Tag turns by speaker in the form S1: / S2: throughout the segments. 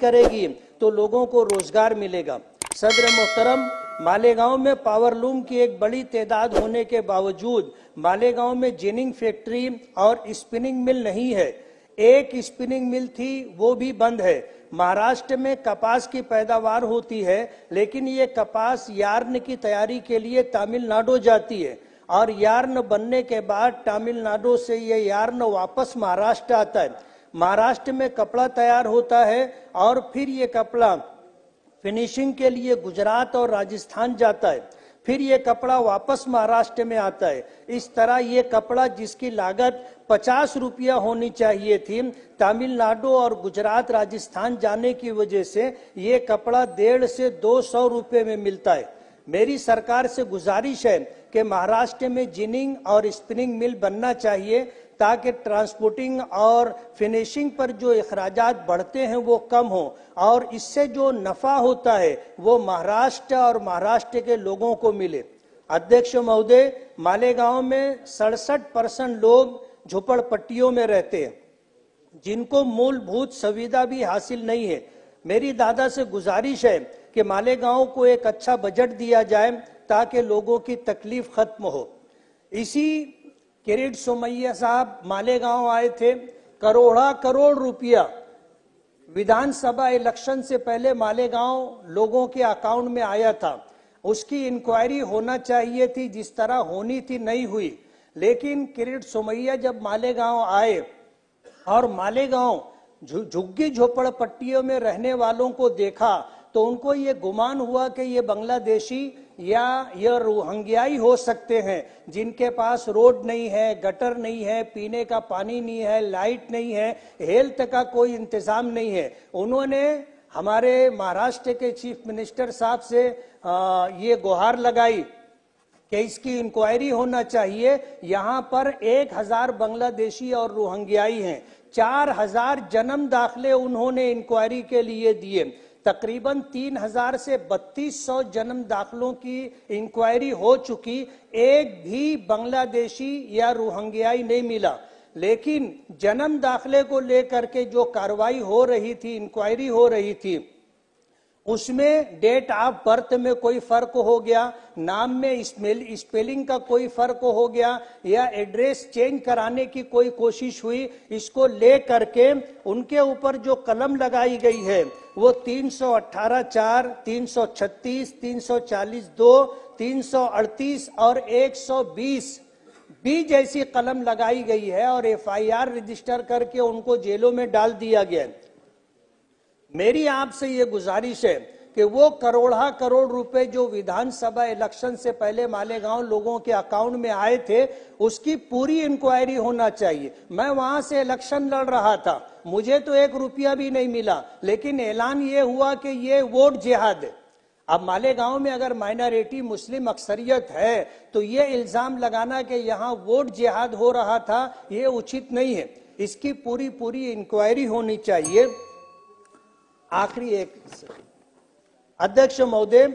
S1: करेगी तो लोगों को रोजगार मिलेगा। सदर मोहतरम, मालेगांव में पावरलूम की एक बड़ी तादाद होने के बावजूद मालेगांव में जिनिंग फैक्ट्री और स्पिनिंग मिल नहीं है। एक स्पिनिंग मिल थी, वो भी बंद है। महाराष्ट्र में कपास की पैदावार होती है, लेकिन ये कपास यार्न की तैयारी के लिए तमिलनाडु जाती है और यार्न बनने के बाद तमिलनाडु से ये यार्न वापस महाराष्ट्र आता है। महाराष्ट्र में कपड़ा तैयार होता है और फिर ये कपड़ा फिनिशिंग के लिए गुजरात और राजस्थान जाता है, फिर ये कपड़ा वापस महाराष्ट्र में आता है। इस तरह ये कपड़ा जिसकी लागत 50 रुपया होनी चाहिए थी, तमिलनाडु और गुजरात राजस्थान जाने की वजह से ये कपड़ा 150 से 200 रुपये में मिलता है। मेरी सरकार से गुजारिश है कि महाराष्ट्र में जिनिंग और स्पिनिंग मिल बनना चाहिए ताकि ट्रांसपोर्टिंग और फिनिशिंग पर जो अखराजात बढ़ते हैं वो कम हो और इससे जो नफा होता है वो महाराष्ट्र और महाराष्ट्र के लोगों को मिले। अध्यक्ष महोदय, मालेगांव में 67% लोग झोपड़पट्टियों में रहते हैं जिनको मूलभूत सुविधा भी हासिल नहीं है। मेरी दादा से गुजारिश है कि मालेगांव को एक अच्छा बजट दिया जाए ताकि लोगों की तकलीफ खत्म हो। इसी किरीट सोमैया साहब मालेगांव आए थे, करोड़ रुपया विधानसभा इलेक्शन से पहले मालेगांव लोगों के अकाउंट में आया था। उसकी इंक्वायरी होना चाहिए थी, जिस तरह होनी थी नहीं हुई। लेकिन किरीट सोमैया जब मालेगांव आए और मालेगांव झुग्गी झोपड़पट्टियों में रहने वालों को देखा तो उनको ये गुमान हुआ कि ये बांग्लादेशी या ये रोहिंग्याई हो सकते हैं जिनके पास रोड नहीं है, गटर नहीं है, पीने का पानी नहीं है, लाइट नहीं है, हेल्थ का कोई इंतजाम नहीं है। उन्होंने हमारे महाराष्ट्र के चीफ मिनिस्टर साहब से ये गुहार लगाई कि इसकी इंक्वायरी होना चाहिए। यहाँ पर 1000 बांग्लादेशी और रोहिंग्याई हैं। 4000 जन्म दाखले उन्होंने इंक्वायरी के लिए दिए। तकरीबन 3000 से 3200 जन्म दाखलों की इंक्वायरी हो चुकी, एक भी बांग्लादेशी या रोहिंग्याई नहीं मिला। लेकिन जन्म दाखले को लेकर के जो कार्रवाई हो रही थी, इंक्वायरी हो रही थी, उसमें डेट ऑफ बर्थ में कोई फर्क हो गया, नाम में स्पेलिंग का कोई फर्क हो गया या एड्रेस चेंज कराने की कोई कोशिश हुई। इसको ले करके उनके ऊपर जो कलम लगाई गई है वो 318(4), 336, 340(2), 338 और 120 भी जैसी कलम लगाई गई है और FIR रजिस्टर करके उनको जेलों में डाल दिया गया। मेरी आपसे ये गुजारिश है कि वो करोड़ रुपए जो विधानसभा इलेक्शन से पहले मालेगांव लोगों के अकाउंट में आए थे, उसकी पूरी इंक्वायरी होना चाहिए। मैं वहां से इलेक्शन लड़ रहा था, मुझे तो 1 रुपया भी नहीं मिला, लेकिन ऐलान ये हुआ कि ये वोट जिहाद है। अब मालेगांव में अगर माइनॉरिटी मुस्लिम अक्सरियत है तो ये इल्जाम लगाना कि यहाँ वोट जिहाद हो रहा था, ये उचित नहीं है। इसकी पूरी इंक्वायरी होनी चाहिए। आखिरी एक, अध्यक्ष महोदय,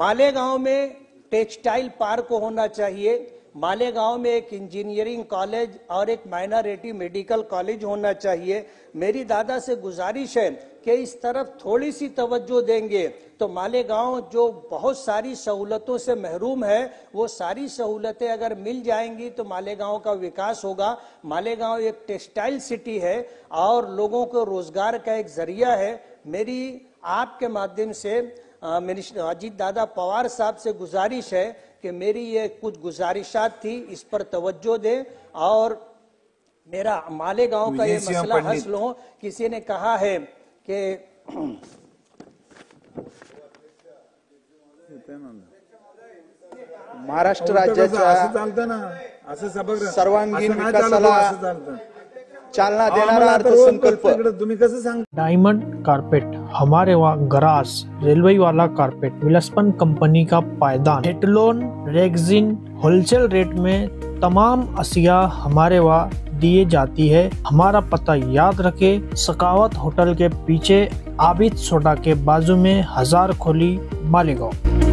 S1: मालेगांव में टेक्सटाइल पार्क होना चाहिए। मालेगांव में एक इंजीनियरिंग कॉलेज और एक माइनॉरिटी मेडिकल कॉलेज होना चाहिए। मेरी दादा से गुजारिश है कि इस तरफ थोड़ी सी तवज्जो देंगे तो मालेगांव जो बहुत सारी सहूलतों से महरूम है, वो सारी सहूलतें अगर मिल जाएंगी तो मालेगांव का विकास होगा। मालेगांव एक टेक्सटाइल सिटी है और लोगों को रोजगार का एक जरिया है। मेरी आपके माध्यम से मिनिस्टर अजीत दादा पवार साहब से गुजारिश है कि मेरी ये कुछ गुजारिशात थी, इस पर तवज्जो दें और मेरा मालेगांव का ये मसला हल हो। किसी ने कहा है कि
S2: महाराष्ट्र राज्याच्या सर्वांगीण विकासाला चालना देणारा अर्थसंकल्प।
S3: डायमंड कारपेट, हमारे वहाँ ग्रास, रेलवे वाला कारपेट, विलस्पन कंपनी का पायदान, हेटलोन रेगजिन होलसेल रेट में तमाम अशिया हमारे वहाँ दिए जाती है। हमारा पता याद रखे, सकावत होटल के पीछे, आबिद सोडा के बाजू में, हजार खोली, मालेगांव।